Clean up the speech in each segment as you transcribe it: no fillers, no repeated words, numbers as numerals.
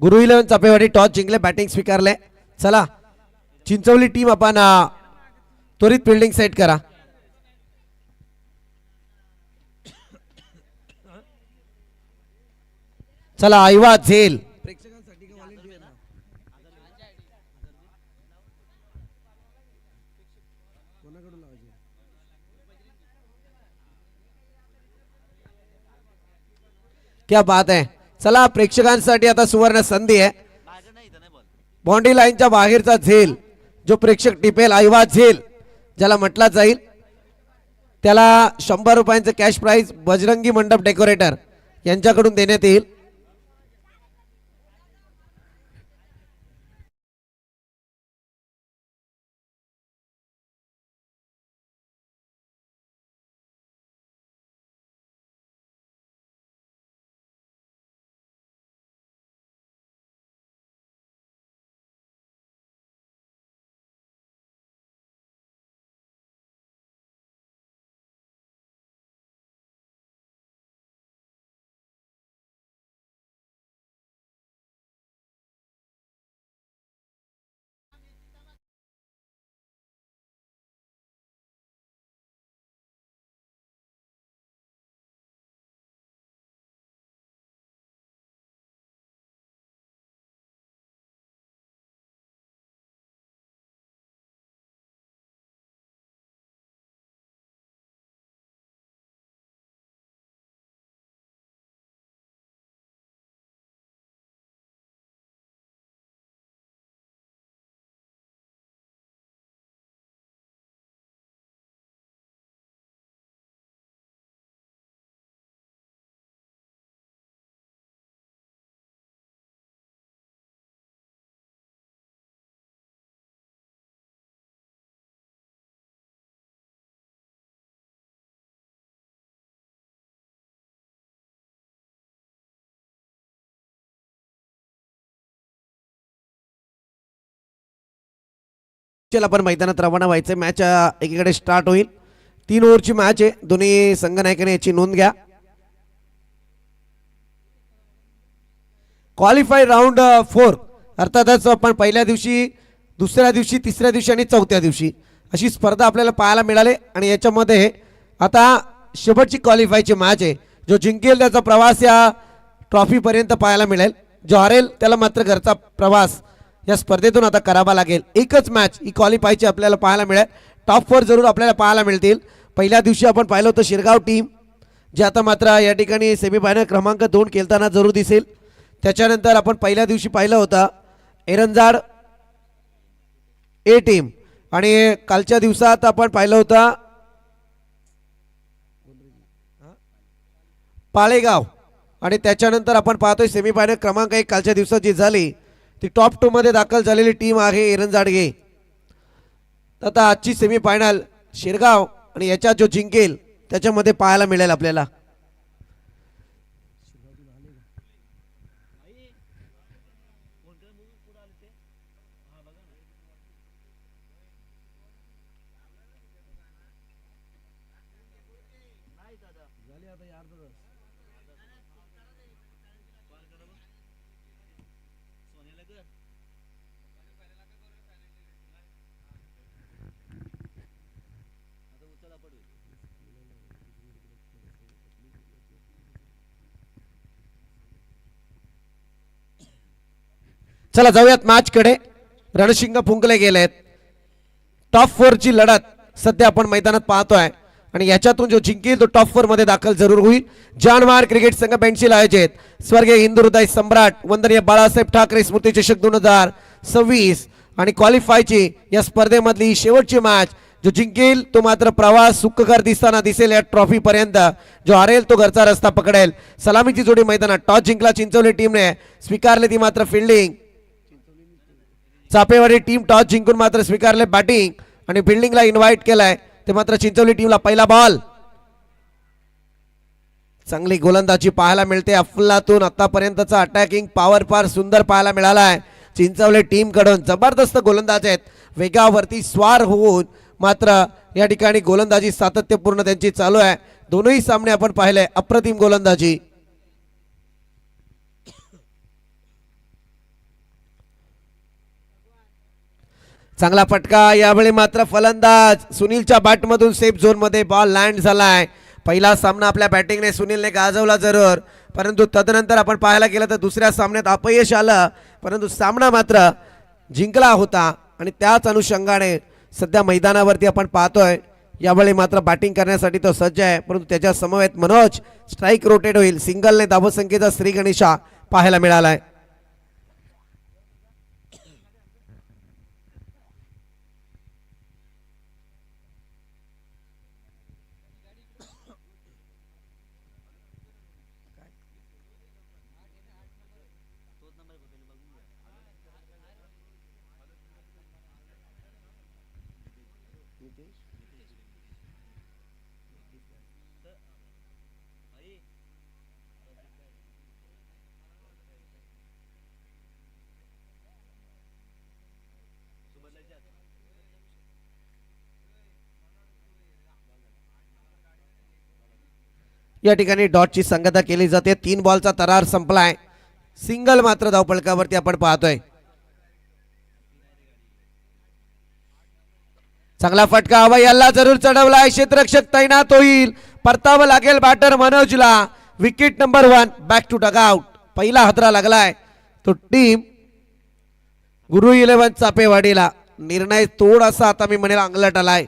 गुरु 11 चापेवाडी toss जिंकले, batting स्वीकारले. चला चिंचवली टीम आपण त्वरित फिल्डिंग सेट करा. चला आयवा झेल क्या बात आहे. चला प्रेक्षकांसाठी आता सुवर्ण संधी आहे. बाउंड्री लाईनच्या बाहेरचा झेल जो प्रेक्षक टिपेल, आयवा झेल ज्याला म्हटला जाईल, त्याला 100 रुपयांचं कॅश प्राइज बजरंगी मंडप डेकोरेटर यांच्याकडून देण्यात येईल. चला आपण मैदानात रवाना व्हायचं. मॅच एकीकडे स्टार्ट होईल. 3 ओव्हरची मॅच आहे. दोन्ही संघनायकाने याची नोंद घ्या. क्वालिफाय राऊंड 4 अर्थातच आपण पहिल्या दिवशी, दुसऱ्या दिवशी, तिसऱ्या दिवशी आणि चौथ्या दिवशी अशी स्पर्धा आपल्याला पाहायला मिळाली. आणि याच्यामध्ये आता शेवटची क्वालिफायची मॅच आहे. जो जिंकेल त्याचा प्रवास या ट्रॉफीपर्यंत पाहायला मिळेल. जो हरेल त्याला मात्र घरचा प्रवास या स्पर्धेतून आता करावा लागेल. एकच मॅच ही क्वालिफायची आपल्याला पाहायला मिळेल. टॉप 4 जरूर आपल्याला पाहायला मिळतील. पहिल्या दिवशी आपण पाहिलं होतं शिरगाव टीम, जे आता मात्र या ठिकाणी सेमीफायनल क्रमांक 2 खेळताना जरूर दिसेल. त्याच्यानंतर आपण पहिल्या दिवशी पाहिलं होतं एरंजाड ए टीम, आणि कालच्या दिवसात आपण पाहिलं होतं पाळेगाव, आणि त्याच्यानंतर आपण पाहतोय सेमीफायनल क्रमांक 1 कालच्या दिवसात जी झाली ती टॉप 2 मध्ये दाखल झालेली टीम आहे एरंजाडगे. आता आजची सेमीफायनल शिरगाव आणि याच्यात जो जिंकेल त्याच्यामध्ये पाहायला मिळेल आपल्याला. चला जाऊयात मॅच कडे. रणशिंग फुंकले गेलेत. टॉप 4 ची लढत सध्या आपण मैदानात पाहतोय, आणि याच्यातून जो जिंकेल तो टॉप 4 मध्ये दाखल जरूर होईल. जानवार क्रिकेट संघ पेन्सिल आयोजित स्वर्गीय हिंदू हृदय सम्राट वंदनीय बाळासाहेब ठाकरे स्मृती चषक 2026 आणि क्वालिफायची या स्पर्धेमधली शेवटची मॅच. जो जिंकेल तो मात्र प्रवास सुखकर दिसताना दिसेल या ट्रॉफी पर्यंत. जो हरेल तो घरचा रस्ता पकडेल. सलामीची जोडी मैदानात. टॉस जिंकला चिंचवली टीमने, स्वीकारले ती मात्र फिल्डिंग. चापेवाडी टीम टॉस जिंकून मात्र स्वीकारले बॅटिंग, आणि फिल्डिंगला इन्व्हाइट केलाय ते मात्र चिंचवली टीमला. पहिला बॉल, चांगली गोलंदाजी पाहायला मिळते. अफलातून आतापर्यंतचा अटॅकिंग पॉवर फार सुंदर पाहायला मिळाला आहे चिंचवली टीम कडून. जबरदस्त गोलंदाज आहेत, वेगावरती स्वार होऊन मात्र या ठिकाणी गोलंदाजी सातत्यपूर्ण त्यांची चालू आहे. दोनही सामने आपण पाहिले, अप्रतिम गोलंदाजी. चांगला फटका यावेळी मात्र फलंदाज सुनीलच्या बॅटमधून सेफ झोनमध्ये बॉल लँड झालाय. पहिला सामना आपल्या बॅटिंगने सुनीलने गाजवला जरूर, परंतु तदनंतर आपण पाहायला गेलं तर दुसऱ्या सामन्यात अपयश आलं, परंतु सामना मात्र जिंकला होता. आणि त्याच अनुषंगाने सध्या मैदानावरती आपण पाहतोय यावेळी मात्र बॅटिंग करण्यासाठी तो सज्ज आहे, परंतु त्याच्या समवेत मनोज स्ट्राईक रोटेट होईल. सिंगलने धावसंख्येचा श्री गणेशा पाहायला मिळालाय. या ठिकाणी डॉटची संगता केली जाते. 3 बॉलचा तरार संपलाय. सिंगल मात्र धावपळकावरती आपण पाहतोय. चांगला फटका हवा याला जरूर चढवलाय. क्षेत्ररक्षक तैनात होईल. परतावं लागेल बॅटर मनोजला. Wicket number 1 back to dugout. पहिला हादरा लागलाय तो टीम गुरु 11 चापेवाडीला. निर्णय थोडासा आता मी म्हणेल अंगलट आलाय,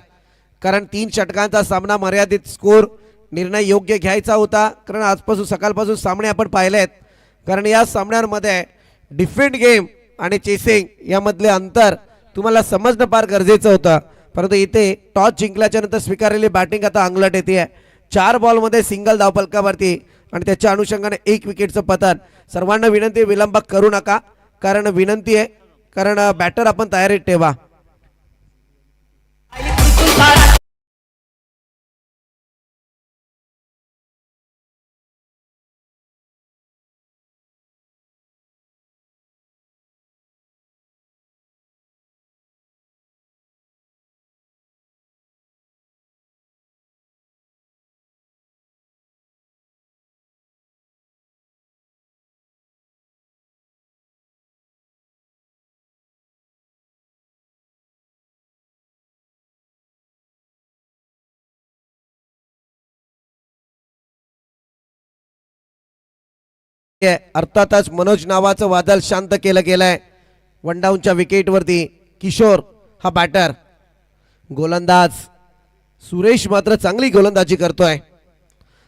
कारण 3 षटकांचा सामना, मर्यादित स्कोर, निर्णय योग्य घ्यायचा होता. कारण आजपासून सकाळपासून सामने आपण पाहिले आहेत, कारण या सामन्यांमध्ये डिफेंड गेम आणि चेसिंग यामधले अंतर तुम्हाला समजणं फार गरजेचं होतं. परंतु इथे टॉस जिंकल्याच्या नंतर स्वीकारलेली बॅटिंग आता अंगलट येते. 4 बॉलमध्ये सिंगल धावपलकावरती आणि त्याच्या अनुषंगाने 1 विकेटचं पतन. सर्वांना विनंती, विलंब करू नका, कारण विनंती आहे, कारण बॅटर आपण तयारीत ठेवा. अर्थातच मनोज नावाचं वादळ शांत केलं गेलंय. वन डाऊनच्या विकेटवरती किशोर हा बॅटर. गोलंदाज सुरेश मात्र चांगली गोलंदाजी करतोय.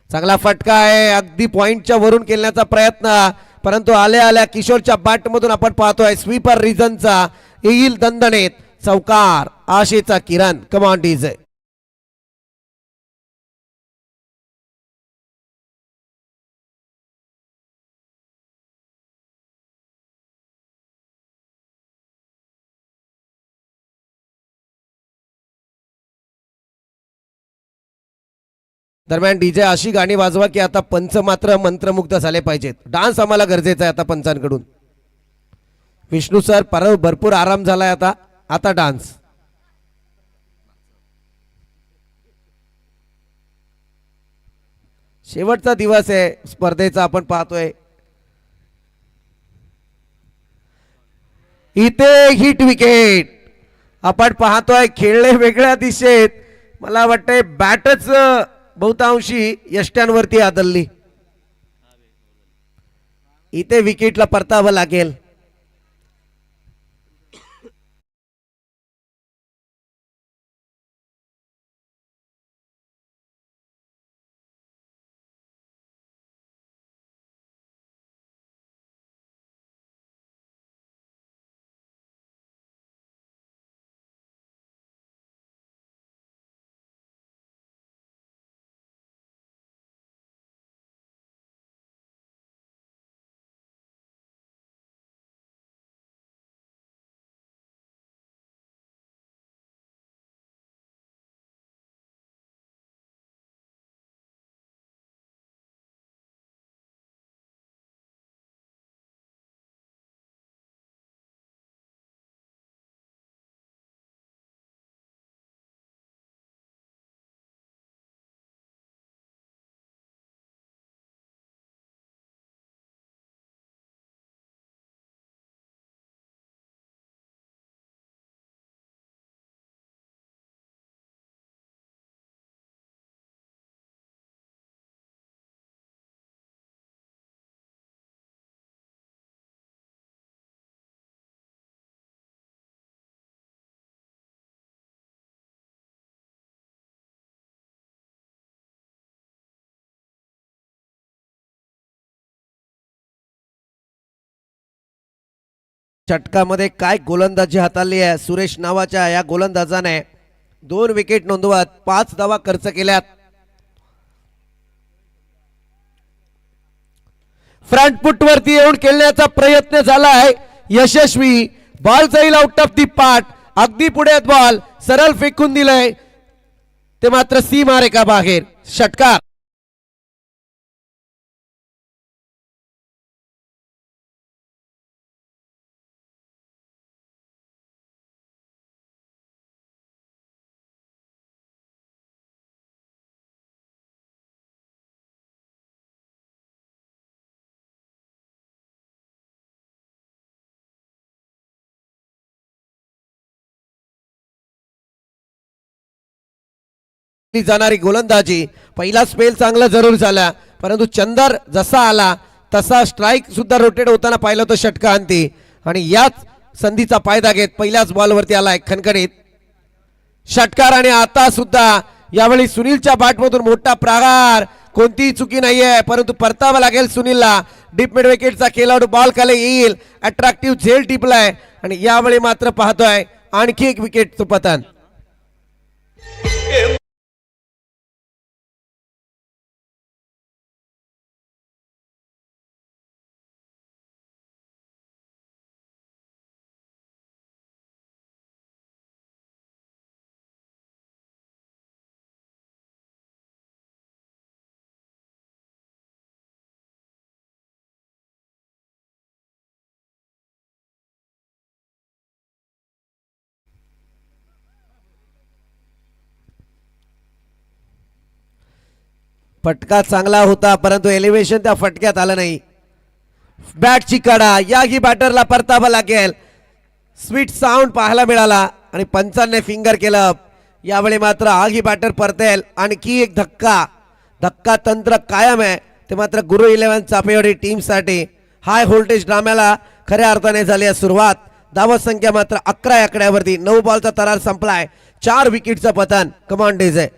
चांगला फटका आहे, अगदी पॉइंटच्या वरून केल्याचा प्रयत्न, परंतु आल्या आल्या किशोरच्या बॅटमधून आपण पाहतोय स्वीपर रिझनचा येईल दणदणीत चौकार. आशेचा किरण. Come on DJ. दरम्यान डीजे अशी गाणी वाजवा की आता पंच मात्र मंत्रमुग्ध झाले पाहिजेत. डान्स आम्हाला गरजेचा आहे आता पंचांकडून. विष्णू सर भरपूर आराम झालाय आता. आता डान्स. शेवटचा दिवस आहे स्पर्धेचा, आपण पाहतोय इथे हिट विकेट आपण पाहतोय. खेळले वेगळ्या दिशेत, मला वाटतंय बॅटच बहुतांशी यष्ट्यांवरती आदळली. इथे विकेटला परतावं लागेल. षटकामध्ये काय गोलंदाजी हाताळली आहे सुरेश नावाच्या या गोलंदाजाने 2 विकेट नोंदवत 5 धावा खर्च केल्यात. फ्रंट फुट वरती येऊन खेळण्याचा प्रयत्न झालाय यशस्वी. बॉल जाईल आउट ऑफ दी पार्ट. अगदी पुढे बॉल सरळ फेकून दिलंय ते मात्र सीमा रेखा बाहेर. षटकार. जाणारी गोलंदाजी. पहिला स्पेल चांगला जरूर झाला परंतु चंदर जसा आला तसा स्ट्राइक सुद्धा रोटेट होताना पाहिलं होतं षटकांती आणि याच संधीचा फायदा घेत पहिल्याच बॉलवरती आलाय खणखणीत षटकार. आणि आता सुद्धा यावेळी सुनीलच्या बॅटमधून मोठा प्रहार. कोणतीही चुकी नाहीये परंतु परतावा लागेल सुनीलला. डीप मिड विकेटचा खेळाडू बॉल खाली येईल. अट्रॅक्टिव्ह झेल टिपलाय आणि यावेळी मात्र पाहतोय आणखी एक विकेटचं पतन. फटका चांगला होता परंतु एलिव्हेशन त्या फटक्यात आलं नाही. बॅटची कडा. याही बॅटरला परतावा लागेल. स्वीट साऊंड पाहायला मिळाला आणि पंचांनी फिंगर केलं. यावेळी मात्र आही बॅटर परतेल. आणखी एक धक्का तंत्र कायम आहे ते मात्र गुरु 11 चापेवाडी टीमसाठी. हाय व्होल्टेज ड्राम्याला खऱ्या अर्थाने झाली आहे सुरुवात. धावत संख्या मात्र 11 आकड्यावरती. 9 बॉलचा तरार संपलाय. 4 विकेटचं पतन. Command DJ.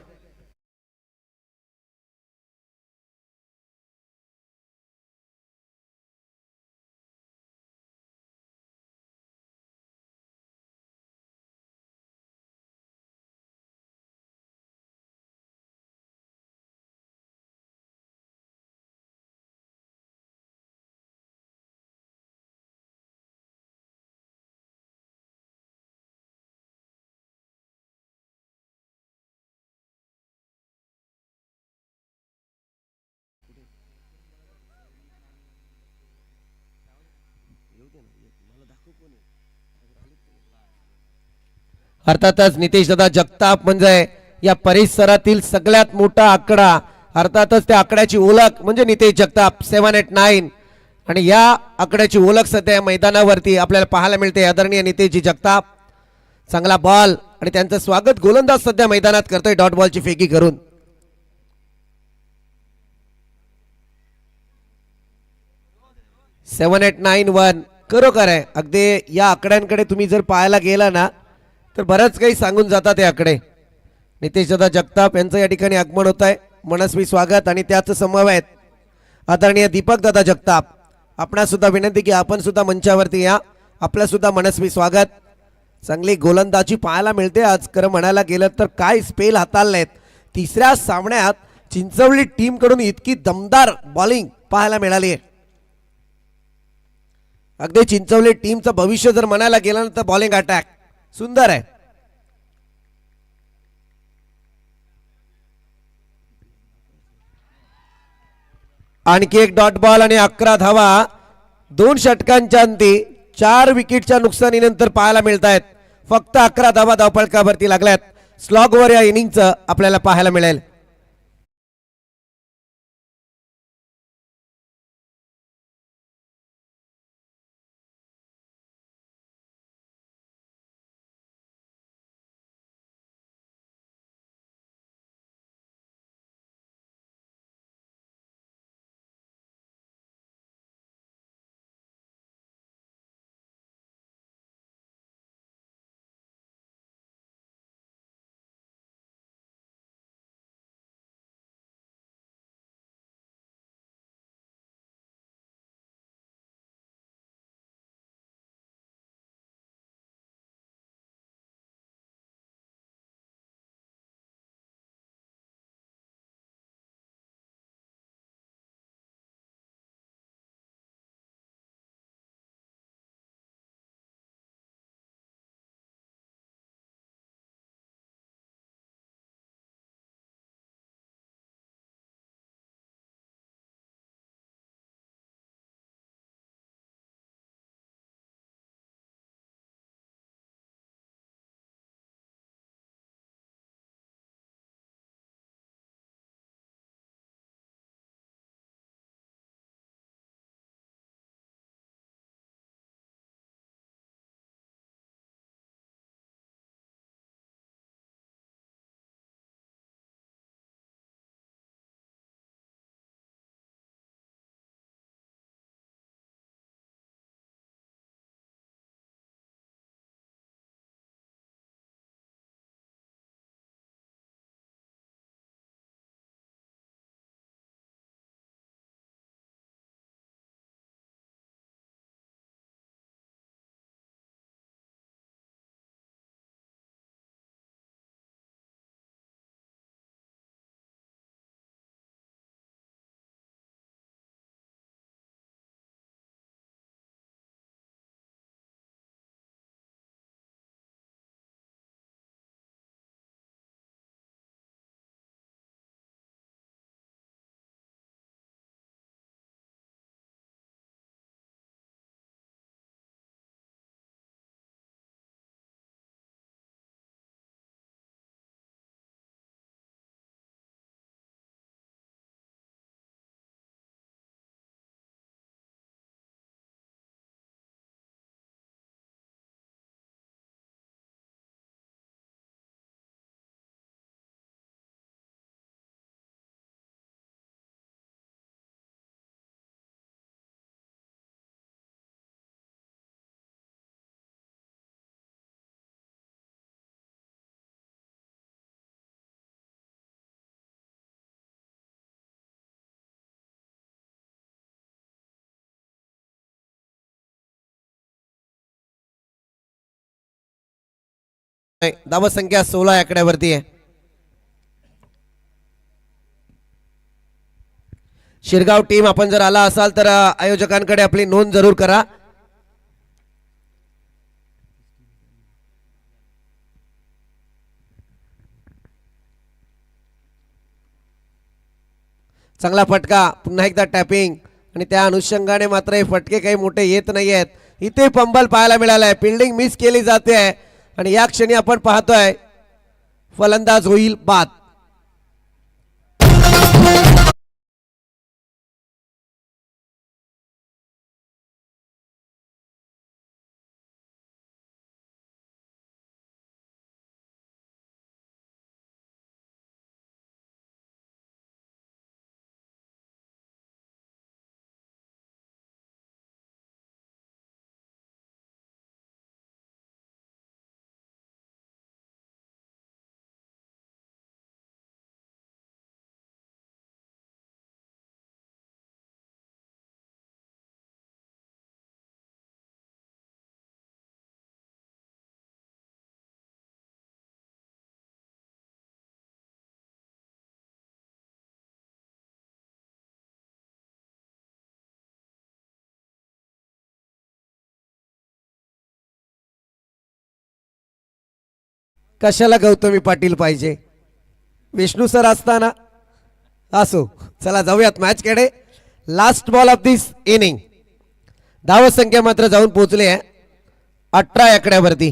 अर्थातच नितेश दादा जगताप म्हणजे या परिसरातील सगळ्यात मोठा आकडा. अर्थातच त्या आकड्याची ओळख म्हणजे नितेश जगताप 789 आणि या आकड्याची ओळख सध्या मैदानावरती आपल्याला पाहायला मिळते. आदरणीय नितेशजी जगताप. चांगला बॉल आणि त्यांचं स्वागत गोलंदाज सध्या मैदानात करतोय डॉट बॉलची फेकी करून. सेवन 891 खरोखर आहे. अगदी या आकड्यांकडे तुम्ही जर पाहायला गेला ना तर बरंच काही सांगून जातात ते आकडे. नितेश दादा जगताप यांचं या ठिकाणी आगमन होत आहे. मनस्वी स्वागत आणि त्याच समवेत आदरणीय दीपक दादा जगताप आपणा सुद्धा विनंती की आपण सुद्धा मंचावरती या. आपलं सुद्धा मनस्वी स्वागत. चांगली गोलंदाजी पाहायला मिळते आज. खरं म्हणायला गेलं तर काय स्पेल हाताळलेत. तिसऱ्या सामन्यात चिंचवली टीम कडून इतकी दमदार बॉलिंग पाहायला मिळाली आहे. अगदी चिंचवली टीमचं भविष्य जर म्हणायला गेलं तर बॉलिंग अटॅक सुंदर आहे. आणखी एक डॉट बॉल आणि 11 धावा 2 षटकांच्या अंती 4 विकेटच्या नुकसानीनंतर पाहायला मिळत आहेत. फक्त 11 धावा धावफलकावरती लागल्यात. स्लॉगवर या इनिंगचं आपल्याला पाहायला मिळेल. धाव संख्या 16 आकड्यावरती आहे. शिरगाव टीम आपण जर आला असाल तर आयोजकांकडे आपली नोंद जरूर करा. चांगला फटका, पुन्हा एकदा टॅपिंग आणि त्या अनुषंगाने मात्र हे फटके काही मोठे येत नाही आहेत. इथे पंबल पाहायला मिळालाय, फिल्डिंग मिस केली जाते आहे आणि या क्षणी आपण पाहतोय फलंदाज होईल बाद. कशाला गौतमी पाटील पाहिजे, विष्णू सर असताना. असो, चला जाऊयात मॅच कडे. Last ball of this inning. धाव संख्या मात्र जाऊन पोहोचली आहे 18 आकड्यावरती.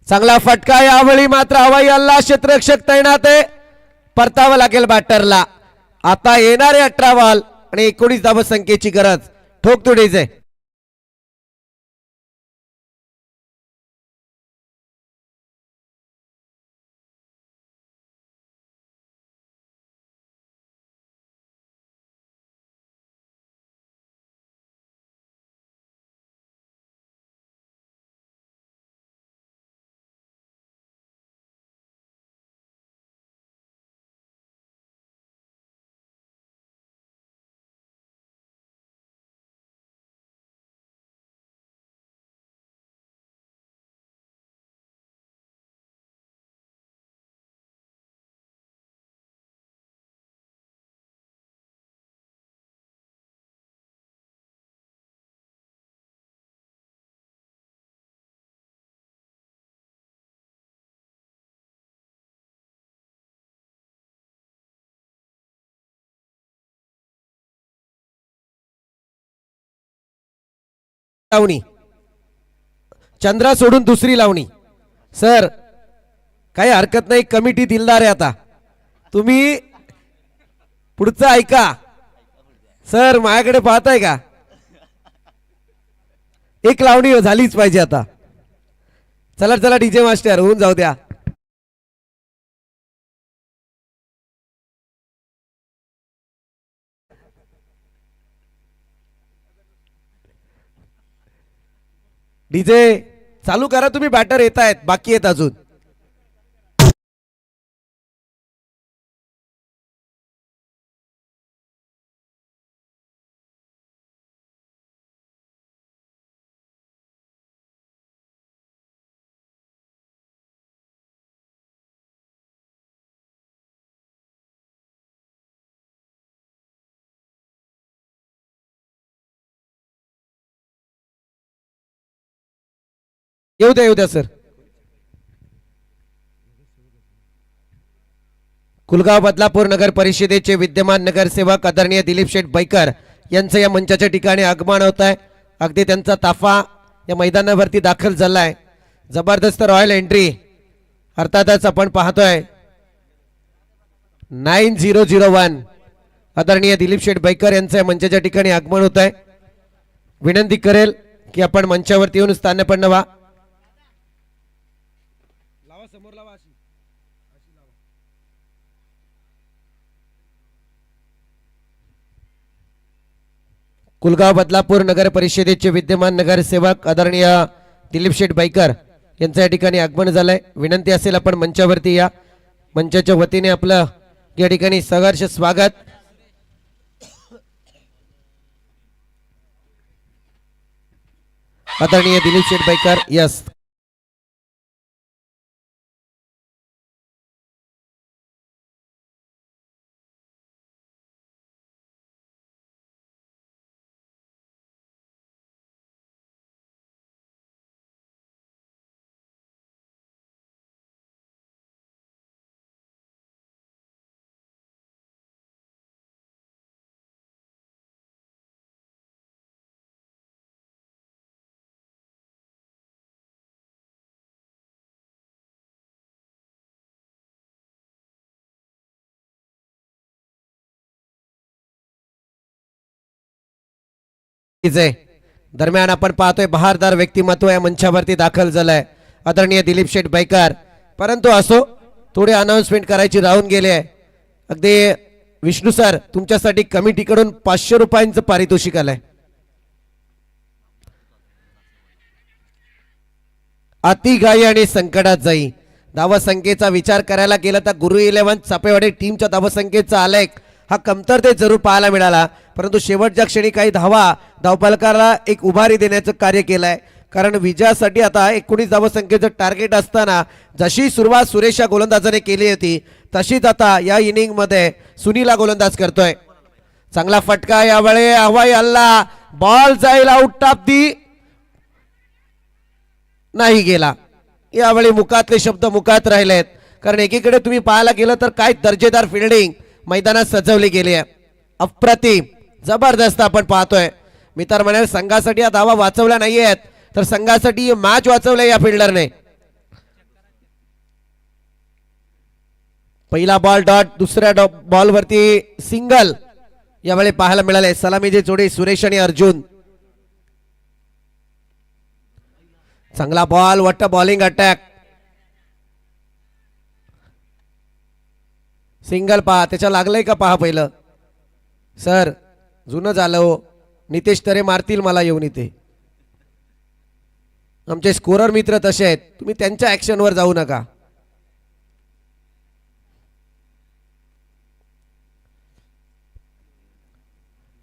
चांगला फटका, यावेळी मात्र हवाई हल्ला, क्षेत्ररक्षक तैनात आहे. परतावं लागेल बॅटरला. आता येणारे 18 बॉल आणि 19 धाव संख्येची गरज. ठोक तुडीचे लावणी, चंद्रा सोडून दुसरी लावणी. सर काही हरकत नाही, कमिटी दिलदार आहे. आता तुम्ही पुढचं ऐका. सर माझ्याकडे पाहताय का, एक लावणी झालीच पाहिजे आता. चला चला डीजे मास्टर होऊन जाऊ द्या. डीजे चालू करा तुम्ही, बॅटर येत आहेत, बाकी आहेत अजून. येऊ द्या सर. कुलगाव बदलापूर नगर परिषदेचे विद्यमान नगरसेवक आदरणीय दिलीप शेठ बैकर यांचं या मंचाच्या ठिकाणी आगमन होत आहे. अगदी त्यांचा ताफा या मैदानावरती दाखल झालाय. जबरदस्त रॉयल एंट्री. अर्थातच आपण पाहतोय 9001 आदरणीय दिलीप शेठ बैकर यांचं या मंचाच्या ठिकाणी आगमन होत आहे. विनंती करेल की आपण मंचावरती येऊन स्थानापन्न व्हा. कुलगाव बदलापूर नगर परिषदेचे विद्यमान नगरसेवक आदरणीय दिलीप शेठ बैकर यांच्या या ठिकाणी आगमन झालंय. विनंती असेल आपण मंचावरती या. मंचाच्या वतीने आपलं या ठिकाणी सहर्ष स्वागत. आदरणीय दिलीप शेठ बैकर. यस आहे. दरम्यान आपण पाहतोय बहारदार व्यक्तिमत्व या मंचावरती दाखल झालंय आदरणीय दिलीप शेठ बैकर. परंतु असो थोडे अनाउन्समेंट करायची राहून गेले आहे. अगदी विष्णू सर तुमच्यासाठी कमिटीकडून 500 रुपयांचं पारितोषिक आलंय. अतिघाई आणि संकटात जाई धावसंख्येचा विचार करायला गेला तर गुरु 11 चापेवाडी टीमच्या धावसंख्येचा आलेख हा कमतरतेत जरूर पाहायला मिळाला. परंतु शेवटच्या क्षणी काही धावपलकाला एक उभारी देण्याचं कार्य केलंय. कारण विजयासाठी आता 19 धावसंख्येचं टार्गेट असताना जशी सुरुवात सुरेशा गोलंदाजाने केली होती तशीच आता या इनिंग मध्ये सुनीला गोलंदाज करतोय. चांगला फटका यावेळी हवाई हल्ला बॉल जाईल आउट ऑफ दी नाही गेला. यावेळी मुखातले शब्द मुखात राहिलेत. कारण एकीकडे तुम्ही पाहायला गेलं तर काय दर्जेदार फिल्डिंग मैदानात सजवली गेली आहे. अप्रतिम जबरदस्त आपण पाहतोय. मी तर म्हणेल संघासाठी या धावा वाचवल्या नाहीयेत तर संघासाठी मॅच वाचवलंय या फिल्डरने. पहिला बॉल डॉट दुसऱ्या बॉलवरती सिंगल यावेळी पाहायला मिळाले. सलामीची जोडी सुरेश आणि अर्जुन. चांगला बॉल वट्ट बॉलिंग अटॅक सिंगल पहा त्याच्या लागलंय का पहा पहिलं. सर जुनं झालं हो. नितेश तरे मारतील मला येऊन इथे. आमचे स्कोरर मित्र तसे आहेत तुम्ही त्यांच्या ऍक्शनवर जाऊ नका.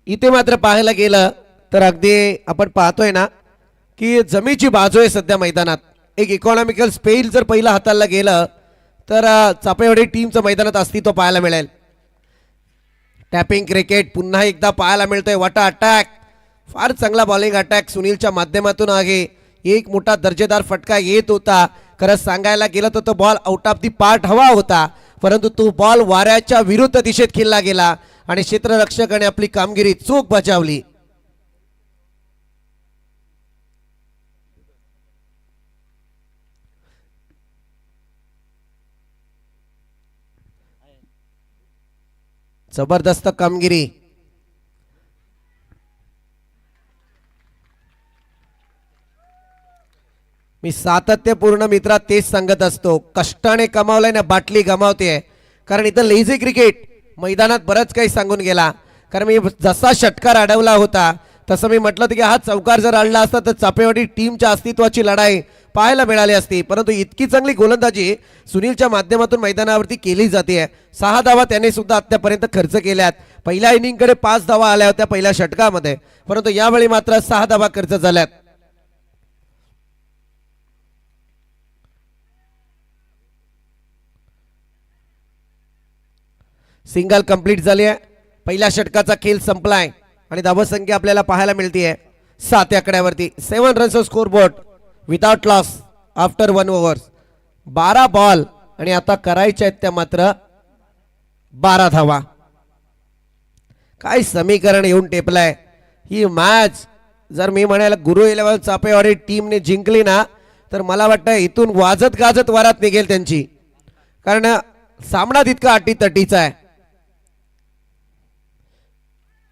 इथे मात्र पाहायला गेलं तर अगदी आपण पाहतोय ना की जमीची बाजू आहे सध्या मैदानात. एक इकॉनॉमिकल स्पेल जर पहिला हाताळला गेलं तर चापेवाडी टीमचं मैदानात अस्तित्व पाहायला मिळेल. टॅपिंग क्रिकेट पुन्हा एकदा पाहायला मिळतोय. वाटा अटॅक फार चांगला बॉलिंग अटॅक सुनीलच्या माध्यमातून आहे. एक मोठा दर्जेदार फटका येत होता. खरंच सांगायला गेलं तर तो ball out of the part हवा होता परंतु तो बॉल वाऱ्याच्या विरुद्ध दिशेत खेळला गेला आणि क्षेत्ररक्षकाने आपली कामगिरी चोख बजावली. जबरदस्त कामगिरी. मी सातत्यपूर्ण मित्रा तेच सांगत असतो कष्टाने कमावलंय ना बाटली गमावते. कारण इथं लेझी क्रिकेट मैदानात बरंच काही सांगून गेला. कारण मी जसा षटकार अडवला होता तसं मी म्हटलं होतं की हा चौकार जर आणला असता तर चापेवाडी टीमच्या अस्तित्वाची लढाई पाहायला मिळाली असती. परंतु इतकी चांगली गोलंदाजी सुनीलच्या माध्यमातून मैदानावरती केली जाते. 6 धावा त्याने सुद्धा आतापर्यंत खर्च केल्यात. पहिल्या इनिंगकडे 5 धावा आल्या होत्या पहिल्या षटकामध्ये परंतु यावेळी मात्र 6 धावा खर्च झाल्यात. सिंगल कंप्लीट झाली आहे. पहिल्या षटकाचा खेळ संपलाय आणि धावसंख्या आपल्याला पाहायला मिळते 7 आकड्यावरती. 7 runs score board without loss after 1 over. 12 ball आणि आता करायच्या आहेत त्या मात्र 12 धावा. काय समीकरण येऊन टेपलाय. ही मॅच जर मी म्हणायला गुरु 11 चापेवाडी टीमने जिंकली ना तर मला वाटतं इथून वाजत गाजत वरात निघेल त्यांची. कारण सामना तितका अटीतटीचा आहे.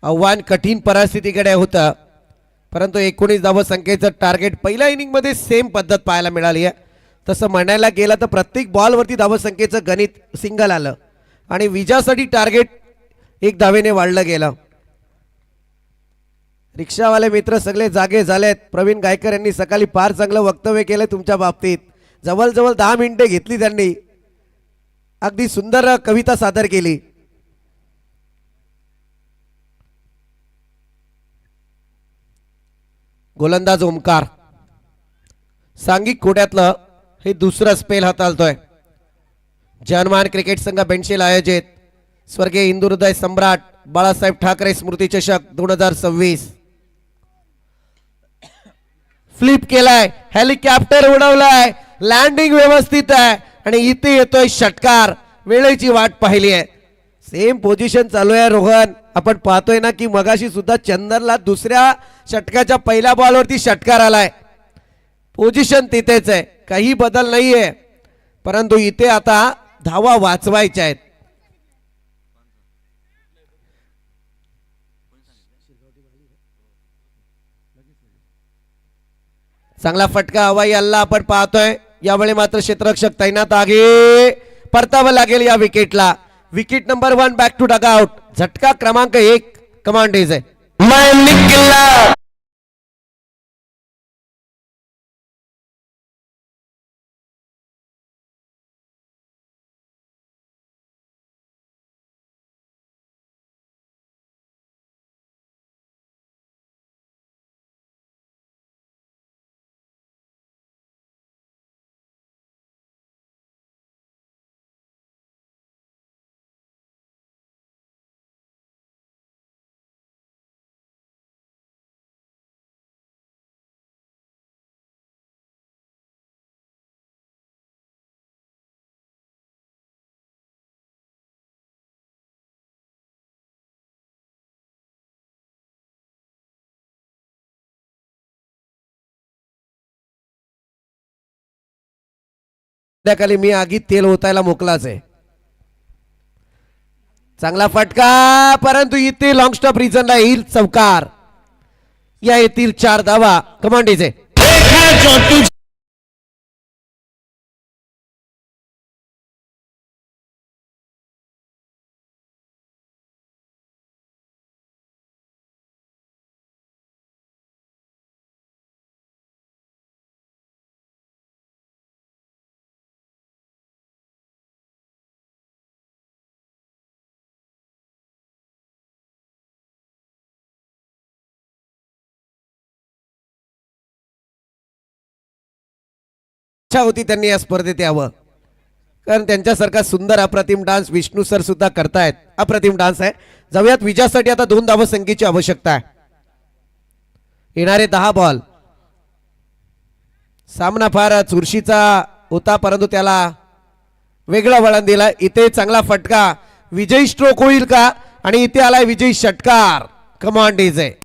आव्हान कठीण परिस्थितीकडे होतं परंतु 19 धावसंख्येचं टार्गेट पहिल्या इनिंग मध्ये सेम पद्धत पाहायला मिळाली आहे. तसं म्हणायला गेलं तर प्रत्येक बॉलवरती धावसंख्येचं गणित सिंगल आलं आणि विजयासाठी टार्गेट 1 धावेने वाढलं गेलं. रिक्षावाले मित्र सगळे जागे झालेत. प्रवीण गायकर यांनी सकाळी फार चांगलं वक्तव्य केलं तुमच्या बाबतीत. जवळजवळ 10 मिनिटे घेतली त्यांनी. अगदी सुंदर कविता सादर केली. गोलंदाज ओमकार सांघिक कोड्यातलं हे दुसरं स्पेल हाताळतोय. जनमान क्रिकेट संघ बेंचेल आयोजित स्वर्गीय हिंदू हृदय सम्राट बाळासाहेब ठाकरे स्मृती चषक 2026. फ्लिप केलाय. हेलिकॉप्टर उडवलाय. लँडिंग व्यवस्थित आहे आणि इथे येतोय षटकार. वेळेची वाट पाहिली आहे. सेम पोझिशन चालू आहे रोहन. आपण पाहतोय ना की मगाशी सुद्धा चंदनला दुसऱ्या षटकाच्या पहिल्या बॉलवरती षटकार आलाय. पोझिशन तिथेच आहे काही बदल नाहीये परंतु इथे आता धावा वाचवायच्या आहेत. चांगला फटका हवाई हल्ला आपण पाहतोय. यावेळी मात्र क्षेत्ररक्षक तैनात आहे. परतावं लागेल या विकेटला. Wicket number 1 back to dugout. झटका क्रमांक 1 कमांडेज आहे. खाली मी आगीत तेल ओतायला मोकलाच आहे. चांगला फटका, परंतु इथे लॉंग स्टॉप रिझनला येईल चौकार. या येतील 4 धावा कमांडेज आहे. इच्छा होती त्यांनी या स्पर्धेत यावं, कारण त्यांच्यासारखा सुंदर अप्रतिम डान्स विष्णू सर सुद्धा करतायत. अप्रतिम डान्स आहे. जाऊयात विजयासाठी. आता 2 धावा संख्येची आवश्यकता आहे. येणारे 10 बॉल. सामना फार चुरशीचा होता, परंतु त्याला वेगळं वळण दिला. इथे चांगला फटका, विजयी स्ट्रोक होईल का? आणि इथे आलाय विजयी षटकार. कमांडेज आहे.